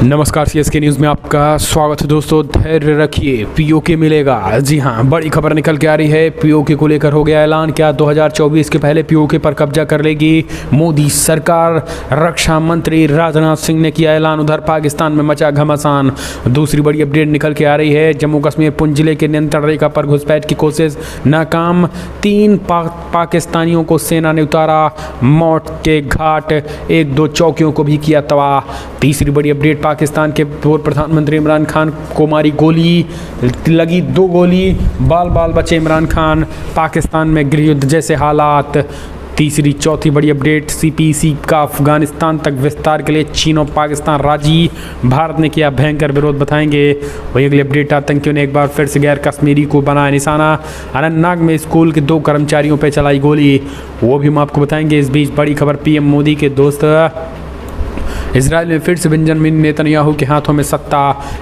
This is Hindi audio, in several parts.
नमस्कार, सीएसके न्यूज़ में आपका स्वागत है दोस्तों। धैर्य रखिए, पीओके मिलेगा। जी हां, बड़ी खबर निकल के आ रही है। पीओके को लेकर हो गया ऐलान। क्या 2024 के पहले पीओके पर कब्जा कर लेगी मोदी सरकार? रक्षा मंत्री राजनाथ सिंह ने किया ऐलान। उधर पाकिस्तान में मचा घमासान। दूसरी बड़ी अपडेट निकल के आ रही है। जम्मू कश्मीर पुंछ जिले के नियंत्रण रेखा पर घुसपैठ की कोशिश नाकाम। 3 पाकिस्तानियों को सेना ने उतारा मौत के घाट। 1-2 चौकियों को भी किया तबाह। तीसरी बड़ी अपडेट, पाकिस्तान के पूर्व प्रधानमंत्री इमरान खान को मारी गोली, लगी 2 गोली, बाल बाल बचे इमरान खान। पाकिस्तान में गृह युद्ध जैसे हालात। चौथी बड़ी अपडेट, सीपीसी का अफगानिस्तान तक विस्तार के लिए चीन और पाकिस्तान राजी। भारत ने किया भयंकर विरोध, बताएंगे। वही अगली अपडेट, आतंकियों ने एक बार फिर से गैर कश्मीरी को बनाया निशाना। अनंतनाग में स्कूल के 2 कर्मचारियों पर चलाई गोली, वो भी हम आपको बताएंगे। इस बीच बड़ी खबर, पीएम मोदी के दोस्त इजराइल में फिर से बेंजामिन नेतन्याहू के हाथों में सत्ता।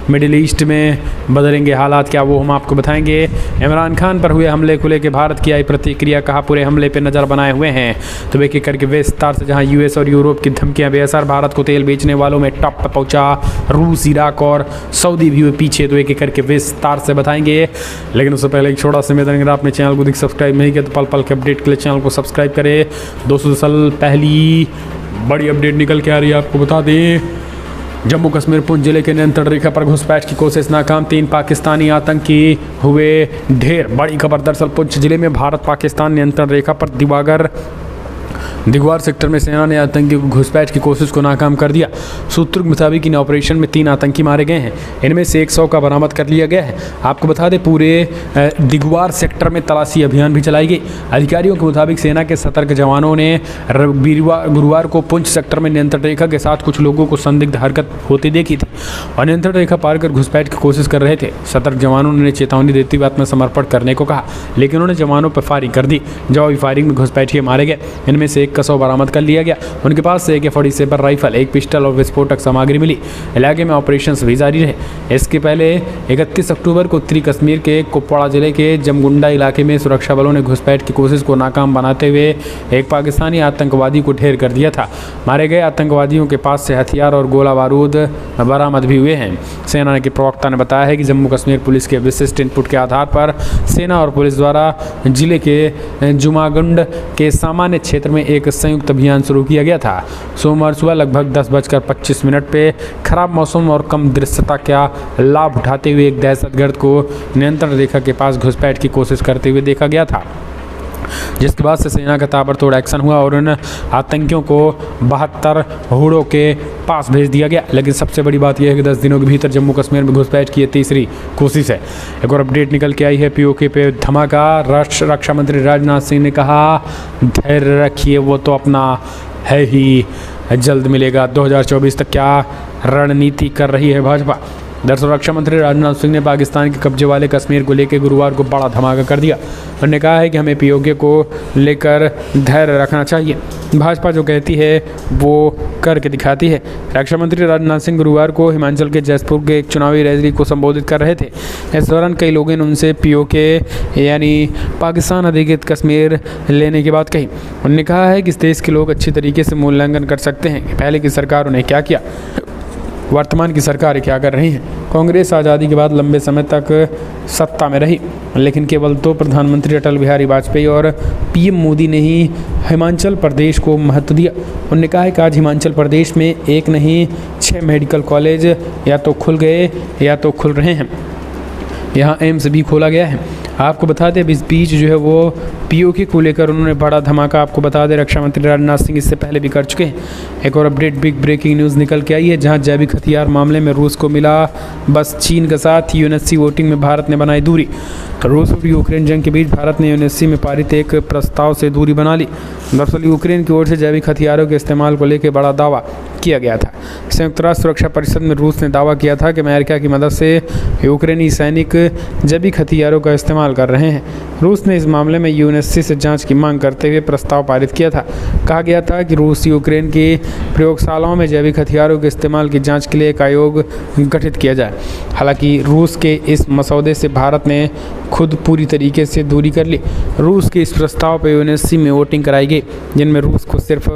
मिडिल ईस्ट में बदलेंगे हालात, क्या वो हम आपको बताएंगे। इमरान खान पर हुए हमले को लेकर भारत की आई प्रतिक्रिया, कहा पूरे हमले पे नज़र बनाए हुए हैं। तो एक एक करके विस्तार से, जहां यूएस और यूरोप की धमकियां बेअसर, भारत को तेल बेचने वालों में टॉप पर पहुंचा। रूस, इराक और सऊदी भी हुए पीछे। तो एक एक करके विस्तार से बताएंगे। लेकिन उससे पहले एक छोटा सा निवेदन, अगर आपने चैनल को सब्सक्राइब नहीं किया तो पल पल के अपडेट के लिए चैनल को सब्सक्राइब करें। 200 साल पहली बड़ी अपडेट निकल के आ रही है, आपको बता दें। जम्मू कश्मीर पुंछ जिले के नियंत्रण रेखा पर घुसपैठ की कोशिश नाकाम। 3 पाकिस्तानी आतंकी हुए ढेर। बड़ी खबर, दरअसल पुंछ जिले में भारत पाकिस्तान नियंत्रण रेखा पर दिगवार सेक्टर में सेना ने आतंकी घुसपैठ की कोशिश को नाकाम कर दिया। सूत्रों के मुताबिक इन ऑपरेशन में 3 आतंकी मारे गए हैं। इनमें से 100 का बरामद कर लिया गया है। आपको बता दें, पूरे दिगवार सेक्टर में तलाशी अभियान भी चलाई गई। अधिकारियों के मुताबिक सेना के सतर्क जवानों ने गुरुवार को पुंछ सेक्टर में नियंत्रण रेखा के साथ कुछ लोगों को संदिग्ध हरकत होती देखी थी और नियंत्रण रेखा पार कर घुसपैठ की कोशिश कर रहे थे। सतर्क जवानों ने चेतावनी देते हुए आत्मसमर्पण करने को कहा, लेकिन उन्होंने जवानों पर फायरिंग कर दी। जवाबी फायरिंग में घुसपैठिए मारे गए। इनमें से 1 कसौ बरामद कर लिया गया। उनके पास से AK-47 राइफल, 1 पिस्टल और विस्फोटक सामग्री मिली। इलाके में ऑपरेशंस भी जारी रहे। इसके पहले 31 अक्टूबर को उत्तरी कश्मीर के कुपवाड़ा जिले के जमगुंडा इलाके में सुरक्षा बलों ने घुसपैठ की कोशिश को नाकाम बनाते हुए एक पाकिस्तानी आतंकवादी को ढेर कर दिया था। मारे गए आतंकवादियों के पास से हथियार और गोला बारूद बरामद भी हुए हैं। सेना के प्रवक्ता ने बताया है कि जम्मू कश्मीर पुलिस के विशिष्ट इनपुट के आधार पर सेना और पुलिस द्वारा जिले के जुमागुंड के सामान्य क्षेत्र में एक संयुक्त अभियान शुरू किया गया था। सोमवार सुबह लगभग 10:25 पे खराब मौसम और कम दृश्यता का लाभ उठाते हुए एक दहशतगर्द को नियंत्रण रेखा के पास घुसपैठ की कोशिश करते हुए देखा गया था, जिसके बाद से सेना का ताबड़तोड़ एक्शन हुआ और उन आतंकियों को 72 हुड़ों के पास भेज दिया गया। लेकिन सबसे बड़ी बात यह है कि 10 दिनों के भीतर जम्मू कश्मीर में घुसपैठ की तीसरी कोशिश है। एक और अपडेट निकल के आई है, पीओके पे धमाका। रक्षा मंत्री राजनाथ सिंह ने कहा धैर्य रखिए, वो तो अपना है ही, जल्द मिलेगा। 2024 तक क्या रणनीति कर रही है भाजपा? दरअसल रक्षा मंत्री राजनाथ सिंह ने पाकिस्तान के कब्जे वाले कश्मीर को लेकर गुरुवार को बड़ा धमाका कर दिया। उन्होंने कहा है कि हमें पीओके को लेकर धैर्य रखना चाहिए। भाजपा जो कहती है वो करके दिखाती है। रक्षा मंत्री राजनाथ सिंह गुरुवार को हिमाचल के जयपुर के एक चुनावी रैली को संबोधित कर रहे थे। इस दौरान कई लोगों ने उनसे पीओके यानी पाकिस्तान अधिकृत कश्मीर लेने की बात कही। उन्होंने कहा है कि इस देश के लोग अच्छी तरीके से मूल्यांकन कर सकते हैं कि पहले की सरकारों ने क्या किया, वर्तमान की सरकारें क्या कर रही हैं। कांग्रेस आज़ादी के बाद लंबे समय तक सत्ता में रही, लेकिन केवल 2 प्रधानमंत्री अटल बिहारी वाजपेयी और पीएम मोदी ने ही हिमाचल प्रदेश को महत्व दिया। उन्होंने कहा है कि आज हिमाचल प्रदेश में 1 नहीं 6 मेडिकल कॉलेज या तो खुल गए या तो खुल रहे हैं। यहाँ एम्स भी खोला गया है। आपको बता दें, इस बीच जो है वो पीओके को लेकर उन्होंने बड़ा धमाका, आपको बता दें, रक्षा मंत्री राजनाथ सिंह इससे पहले भी कर चुके हैं। एक और अपडेट, बिग ब्रेकिंग न्यूज़ निकल के आई है, जहां जैविक हथियार मामले में रूस को मिला बस चीन के साथ यूएनएससी वोटिंग में भारत ने बनाई दूरी। रूस और यूक्रेन जंग के बीच भारत ने यूएनएससी में पारित एक प्रस्ताव से दूरी बना ली। दरअसल यूक्रेन की ओर से जैविक हथियारों के इस्तेमाल को लेकर बड़ा दावा किया गया था। संयुक्त राष्ट्र सुरक्षा परिषद में रूस ने दावा किया था कि अमेरिका की मदद से यूक्रेनी सैनिक जैविक हथियारों का इस्तेमाल कर रहे हैं। रूस ने इस मामले में यूएनएससी से जांच की मांग करते हुए प्रस्ताव पारित किया था। कहा गया था कि रूस यूक्रेन की प्रयोगशालाओं में जैविक हथियारों के इस्तेमाल की जांच के लिए एक आयोग गठित किया जाए। हालांकि रूस के इस मसौदे से भारत ने खुद पूरी तरीके से दूरी कर ली। रूस के इस प्रस्ताव पर यूएनएससी में वोटिंग कराई गई, जिनमें रूस को सिर्फ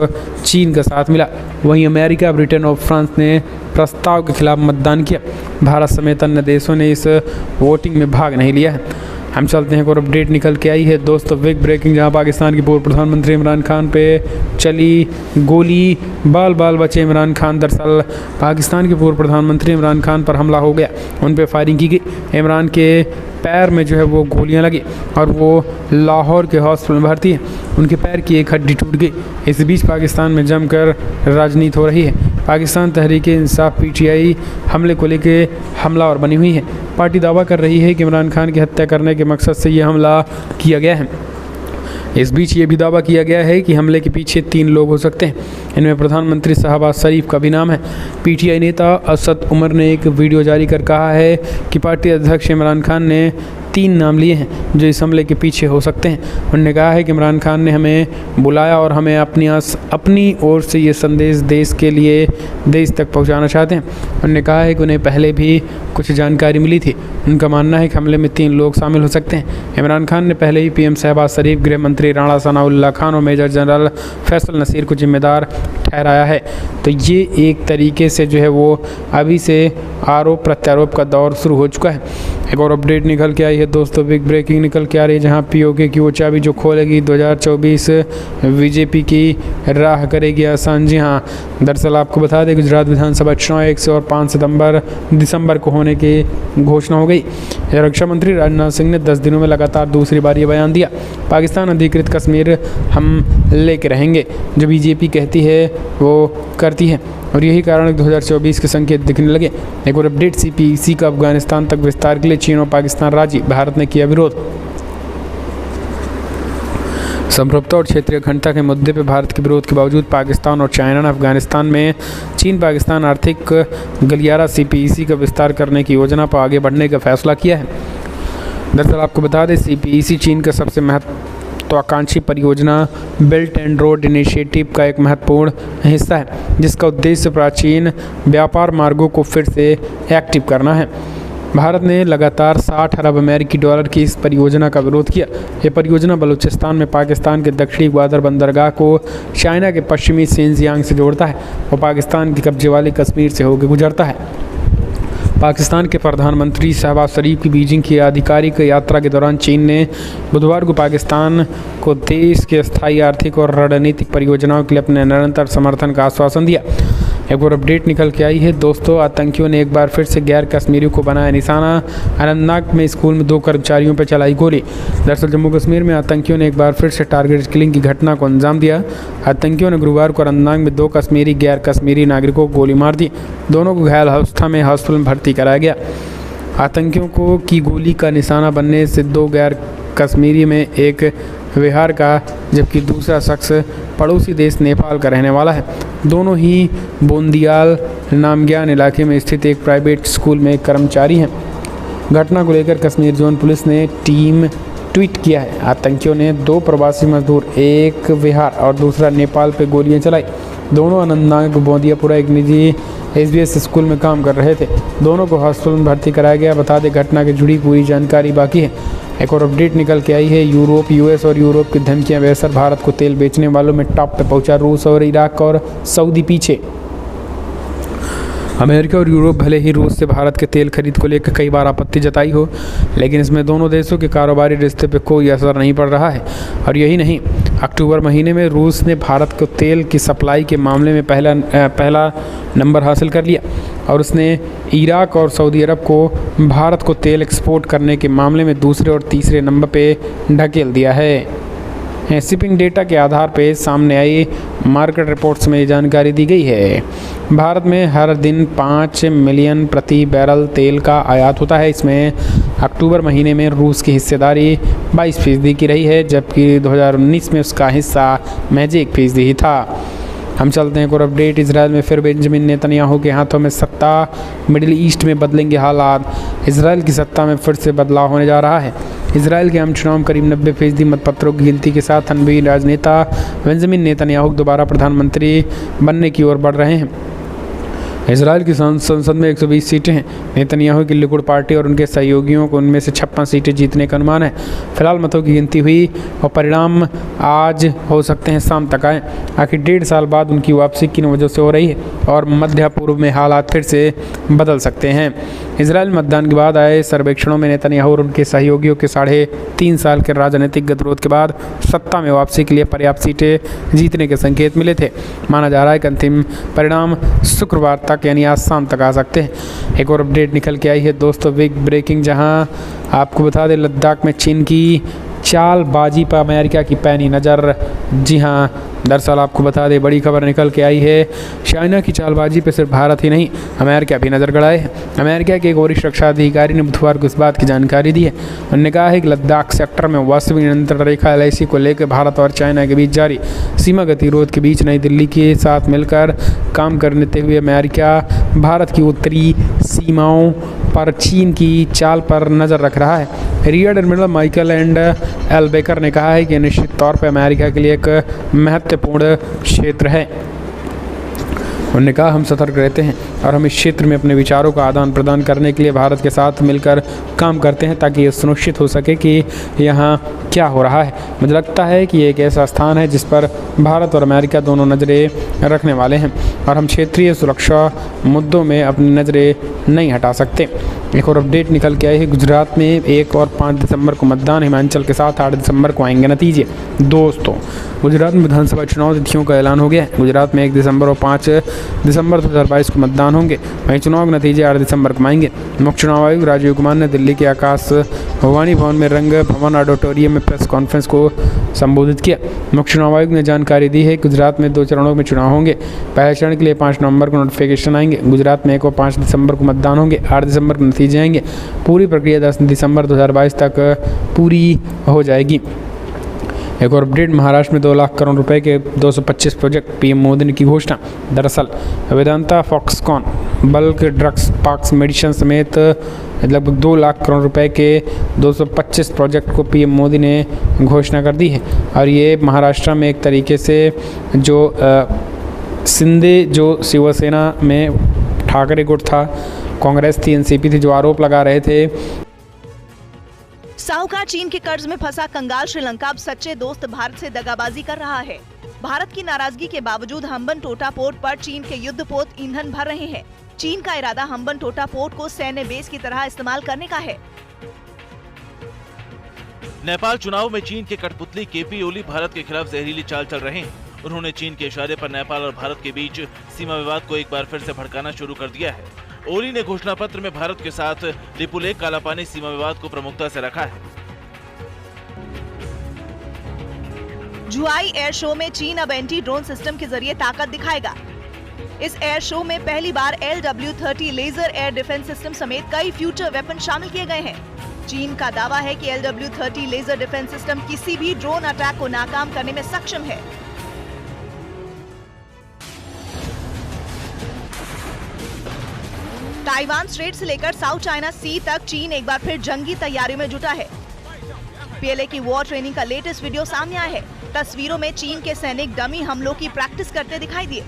चीन का साथ मिला। वहीं अमेरिका अमेरिका, ब्रिटेन और फ्रांस ने प्रस्ताव के खिलाफ मतदान किया। भारत समेत अन्य देशों ने इस वोटिंग में भाग नहीं लिया है। हम चलते हैं, एक और अपडेट निकल के आई है दोस्तों, बिग ब्रेकिंग, जहां पाकिस्तान के पूर्व प्रधानमंत्री इमरान खान पे चली गोली, बाल बाल बचे इमरान खान। दरअसल पाकिस्तान के पूर्व प्रधानमंत्री इमरान खान पर हमला हो गया, उन पे फायरिंग की गई। इमरान के पैर में जो है वो गोलियां लगी और वो लाहौर के हॉस्पिटल में भर्ती है। उनके पैर की एक हड्डी टूट गई। इस बीच पाकिस्तान में जमकर राजनीति हो रही है। पाकिस्तान तहरीक इंसाफ PTI हमले को लेकर हमलावर बनी हुई है। पार्टी दावा कर रही है कि इमरान खान की हत्या करने के मकसद से ये हमला किया गया है। इस बीच ये भी दावा किया गया है कि हमले के पीछे 3 लोग हो सकते हैं। इनमें प्रधानमंत्री शहबाज शरीफ का भी नाम है। PTI नेता असद उमर ने एक वीडियो जारी कर कहा है कि पार्टी अध्यक्ष इमरान खान ने 3 नाम लिए हैं जो इस हमले के पीछे हो सकते हैं। उन्होंने कहा है कि इमरान खान ने हमें बुलाया और हमें अपनी ओर से ये संदेश देश तक पहुंचाना चाहते हैं। उन्होंने कहा है कि उन्हें पहले भी कुछ जानकारी मिली थी। उनका मानना है कि हमले में 3 लोग शामिल हो सकते हैं। इमरान खान ने पहले ही PM शहबाज शरीफ, गृह मंत्री राणा सनाउल्लाह खान और मेजर जनरल फैसल नसीर को जिम्मेदार ठहराया है। तो ये एक तरीके से जो है वो अभी से आरोप प्रत्यारोप का दौर शुरू हो चुका है। एक और अपडेट निकल के आई है दोस्तों, बिग ब्रेकिंग निकल के आ रही है, जहां POK की वो चाबी जो खोलेगी 2024 BJP की राह करेगी आसान। जी हाँ, दरअसल आपको बता दें गुजरात विधानसभा चुनाव 1 से और 5 दिसंबर को होने की घोषणा हो गई। रक्षा मंत्री राजनाथ सिंह ने 10 दिनों में लगातार दूसरी बार ये बयान दिया, पाकिस्तान अधिकृत कश्मीर हम लेके रहेंगे। जो BJP कहती है वो करती है और यही कारण 2024 के संकेत दिखने लगे। एक और अपडेट, CPEC का अफगानिस्तान तक विस्तार के लिए चीन और पाकिस्तान राजी, भारत ने किया विरोध। संप्रभुता और क्षेत्रीय अखंडता के मुद्दे पर भारत के विरोध के बावजूद पाकिस्तान और चाइना ने अफगानिस्तान में चीन पाकिस्तान आर्थिक गलियारा CPEC का विस्तार करने की योजना पर आगे बढ़ने का फैसला किया है। दरअसल आपको बता दें CPEC चीन का सबसे महत्वाकांक्षी परियोजना बेल्ट एंड रोड इनिशिएटिव का एक महत्वपूर्ण हिस्सा है, जिसका उद्देश्य प्राचीन व्यापार मार्गों को फिर से एक्टिव करना है। भारत ने लगातार 60 अरब अमेरिकी डॉलर की इस परियोजना का विरोध किया। यह परियोजना बलूचिस्तान में पाकिस्तान के दक्षिणी ग्वादर बंदरगाह को चाइना के पश्चिमी शिनजियांग से जोड़ता है और पाकिस्तान के कब्जे वाले कश्मीर से होकर गुजरता है। पाकिस्तान के प्रधानमंत्री शहबाज शरीफ की बीजिंग की आधिकारिक यात्रा के दौरान चीन ने बुधवार को पाकिस्तान को देश के स्थायी आर्थिक और रणनीतिक परियोजनाओं के लिए अपने निरंतर समर्थन का आश्वासन दिया। एक और अपडेट निकल के आई है दोस्तों, आतंकियों ने एक बार फिर से गैर कश्मीरियों को बनाया निशाना, अनंतनाग में स्कूल में 2 कर्मचारियों पर चलाई गोली। दरअसल जम्मू कश्मीर में आतंकियों ने एक बार फिर से टारगेट किलिंग की घटना को अंजाम दिया। आतंकियों ने गुरुवार को अनंतनाग में 2 कश्मीरी गैर कश्मीरी नागरिकों को गोली मार दी। दोनों को घायल अवस्था में हॉस्पिटल में भर्ती कराया गया। आतंकियों को की गोली का निशाना बनने से 2 गैर कश्मीरी में एक बिहार का जबकि दूसरा शख्स पड़ोसी देश नेपाल का रहने वाला है। दोनों ही बोंदियाल नामग्यान इलाके में स्थित एक प्राइवेट स्कूल में कर्मचारी हैं। घटना को लेकर कश्मीर जोन पुलिस ने ट्वीट किया है। आतंकियों ने 2 प्रवासी मजदूर, एक बिहार और दूसरा नेपाल पर गोलियां चलाई। दोनों अनंतनाग बोंदियापुरा एक निजी SBS स्कूल में काम कर रहे थे। दोनों को हॉस्पिटल में भर्ती कराया गया। बता दें घटना की जुड़ी पूरी जानकारी बाकी है। एक और अपडेट निकल के आई है, यूरोप, US और यूरोप की धमकियां बेअसर, भारत को तेल बेचने वालों में टॉप पे पहुंचा रूस और इराक और सऊदी पीछे। अमेरिका और यूरोप भले ही रूस से भारत के तेल खरीद को लेकर कई बार आपत्ति जताई हो, लेकिन इसमें दोनों देशों के कारोबारी रिश्ते पर कोई असर नहीं पड़ रहा है। और यही नहीं, अक्टूबर महीने में रूस ने भारत को तेल की सप्लाई के मामले में पहला नंबर हासिल कर लिया और उसने इराक और सऊदी अरब को भारत को तेल एक्सपोर्ट करने के मामले में दूसरे और तीसरे नंबर पे ढकेल दिया है। शिपिंग डेटा के आधार पर सामने आई मार्केट रिपोर्ट्स में जानकारी दी गई है। भारत में हर दिन 5 मिलियन प्रति बैरल तेल का आयात होता है। इसमें अक्टूबर महीने में रूस की हिस्सेदारी 22% की रही है, जबकि 2019 में उसका हिस्सा महज 1% ही था। हम चलते हैं एक और अपडेट, इजराइल में फिर बेंजामिन नेतन्याहू के हाथों में सत्ता, मिडिल ईस्ट में बदलेंगे हालात। इजराइल की सत्ता में फिर से बदलाव होने जा रहा है। इजराइल के आम चुनाव में करीब 90% मतपत्रों की गिनती के साथ अनबी राजनेता बेंजामिन नेतन्याहू दोबारा प्रधानमंत्री बनने की ओर बढ़ रहे हैं। इसराइल की संसद में 120 सीटें हैं। नेतन्याहू की लिकुड पार्टी और उनके सहयोगियों को उनमें से 56 सीटें जीतने का अनुमान है। फिलहाल मतों की गिनती हुई और परिणाम आज हो सकते हैं शाम तक आए। आखिर 1.5 साल बाद उनकी वापसी किन वजह से हो रही है और मध्य पूर्व में हालात फिर से बदल सकते हैं। इसराइल मतदान के बाद आए सर्वेक्षणों में नेतन्याहू और उनके सहयोगियों के 3.5 साल के राजनीतिक गतिरोध के बाद सत्ता में वापसी के लिए पर्याप्त सीटें जीतने के संकेत मिले थे। माना जा रहा है कि अंतिम परिणाम शुक्रवार तक यानी आज शाम तक आ सकते हैं। एक और अपडेट निकल के आई है दोस्तों, बिग ब्रेकिंग, जहां आपको बता दें लद्दाख में चीन की चालबाजी पर अमेरिका की पैनी नज़र। जी हां, दरअसल आपको बता दें बड़ी खबर निकल के आई है। चाइना की चालबाजी पर सिर्फ भारत ही नहीं, अमेरिका भी नज़र गड़ाए है। अमेरिका के एक वरिष्ठ रक्षा अधिकारी ने बुधवार को इस बात की जानकारी दी है। उन्होंने कहा है कि लद्दाख सेक्टर में वास्तविक नियंत्रण रेखा LAC को लेकर भारत और चाइना के बीच जारी सीमा गतिरोध के बीच नई दिल्ली के साथ मिलकर काम करते हुए अमेरिका भारत की उत्तरी सीमाओं पर चीन की चाल पर नज़र रख रहा है। Rear admiral Michael L baker ने कहा है कि निश्चित तौर पर अमेरिका के लिए एक महत्वपूर्ण क्षेत्र है। उन्होंने कहा, हम सतर्क रहते हैं और हम इस क्षेत्र में अपने विचारों का आदान प्रदान करने के लिए भारत के साथ मिलकर काम करते हैं ताकि ये सुनिश्चित हो सके कि यहाँ क्या हो रहा है। मुझे लगता है कि ये एक ऐसा स्थान है जिस पर भारत और अमेरिका दोनों नज़रें रखने वाले हैं और हम क्षेत्रीय सुरक्षा मुद्दों में अपनी नज़रें नहीं हटा सकते। एक और अपडेट निकल के आई है। गुजरात में 1 और 5 दिसंबर को मतदान, हिमाचल के साथ 8 दिसंबर को आएंगे नतीजे। दोस्तों, गुजरात में विधानसभा चुनाव तिथियों का ऐलान हो गया है। गुजरात में 1 दिसंबर और 5 दिसंबर 2022 को मतदान होंगे। वहीं चुनाव के नतीजे 8 दिसंबर को आएंगे। मुख्य चुनाव आयुक्त राजीव कुमार ने दिल्ली के आकाशवाणी भवन में रंग भवन ऑडिटोरियम में प्रेस कॉन्फ्रेंस को संबोधित किया। मुख्य चुनाव आयुक्त ने जानकारी दी है कि गुजरात में 2 चरणों में चुनाव होंगे। पहले चरण के लिए 5 नवंबर को नोटिफिकेशन आएंगे। गुजरात में 1 और 5 दिसंबर को मतदान होंगे। 8 दिसंबर को नतीजे आएंगे। पूरी प्रक्रिया 10 दिसंबर 2022 तक पूरी हो जाएगी। एक और अपडेट, महाराष्ट्र में 2 लाख करोड़ रुपए के 225 प्रोजेक्ट, PM मोदी ने की घोषणा। दरअसल Vedanta, Foxconn, bulk drugs, parks medicine समेत लगभग 2 लाख करोड़ रुपए के 225 प्रोजेक्ट को PM मोदी ने घोषणा कर दी है। और ये महाराष्ट्र में एक तरीके से जो शिंदे जो शिवसेना में ठाकरे गुट था, कांग्रेस थी, NCP थी, जो आरोप लगा रहे थे। साहूकार चीन के कर्ज में फंसा कंगाल श्रीलंका अब सच्चे दोस्त भारत से दगाबाजी कर रहा है। भारत की नाराजगी के बावजूद हम्बनटोटा पोर्ट पर चीन के युद्धपोत ईंधन भर रहे हैं। चीन का इरादा हम्बनटोटा पोर्ट को सैन्य बेस की तरह इस्तेमाल करने का है। नेपाल चुनाव में चीन के कठपुतली KP ओली भारत के खिलाफ जहरीली चाल चल रहे हैं। उन्होंने चीन के इशारे पर नेपाल और भारत के बीच सीमा विवाद को एक बार फिर से भड़काना शुरू कर दिया है। ओली ने घोषणा पत्र में भारत के साथ लिपुलेख कालापानी सीमा विवाद को प्रमुखता से रखा है। जुआई एयर शो में चीन अब एंटी ड्रोन सिस्टम के जरिए ताकत दिखाएगा। इस एयर शो में पहली बार LW-30 laser air defence system समेत कई फ्यूचर वेपन शामिल किए गए हैं। चीन का दावा है कि LW-30 लेजर डिफेंस सिस्टम किसी भी ड्रोन अटैक को नाकाम करने में सक्षम है। ताइवान स्ट्रेट से लेकर साउथ चाइना सी तक चीन एक बार फिर जंगी तैयारियों में जुटा है। PLA की वॉर ट्रेनिंग का लेटेस्ट वीडियो सामने आया है। तस्वीरों में चीन के सैनिक डमी हमलों की प्रैक्टिस करते दिखाई दिए।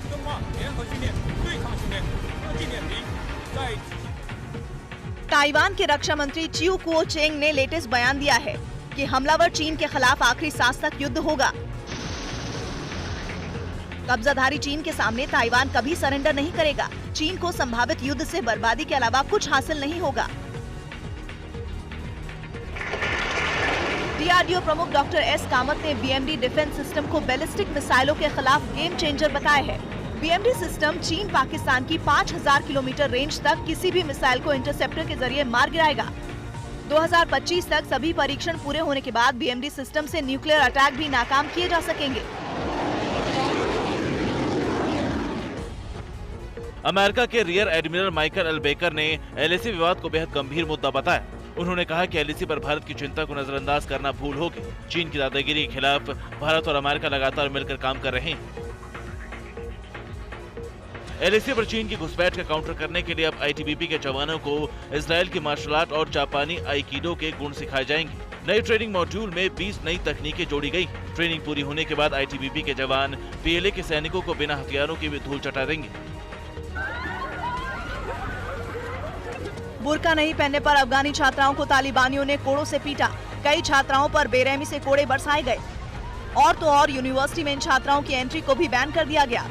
ताइवान के रक्षा मंत्री चिऊ कुओ चेंग ने लेटेस्ट बयान दिया है कि हमलावर चीन के खिलाफ आखिरी सांस तक युद्ध होगा। कब्जाधारी चीन के सामने ताइवान कभी सरेंडर नहीं करेगा। चीन को संभावित युद्ध से बर्बादी के अलावा कुछ हासिल नहीं होगा। DRDO प्रमुख डॉक्टर S कामत ने BMD डिफेंस सिस्टम को बैलिस्टिक मिसाइलों के खिलाफ गेम चेंजर बताया है। BMD सिस्टम चीन पाकिस्तान की 5000 किलोमीटर रेंज तक किसी भी मिसाइल को इंटरसेप्टर के जरिए मार गिराएगा। 2025 तक सभी परीक्षण पूरे होने के बाद BMD सिस्टम से न्यूक्लियर अटैक भी नाकाम किए जा सकेंगे। अमेरिका के rear admiral Michael L baker ने LAC विवाद को बेहद गंभीर मुद्दा बताया। उन्होंने कहा कि LAC पर भारत की चिंता को नजरअंदाज करना भूल होगी। चीन की दादागिरी के खिलाफ भारत और अमेरिका लगातार मिलकर काम कर रहे हैं। LAC पर चीन की घुसपैठ का काउंटर करने के लिए अब ITBP के जवानों को इजराइल की मार्शल आर्ट और जापानी आइकिडो के गुण सिखाए जाएंगे। नए ट्रेनिंग मॉड्यूल में 20 नई तकनीकें जोड़ी गई। ट्रेनिंग पूरी होने के बाद ITBP के जवान PLA के सैनिकों को बिना हथियारों के भी धूल चटा देंगे। बुर्का नहीं पहनने पर अफगानी छात्राओं को तालिबानियों ने कोड़ों से पीटा। कई छात्राओं पर बेरहमी से कोड़े बरसाए गए। और तो और यूनिवर्सिटी में इन छात्राओं की एंट्री को भी बैन कर दिया गया।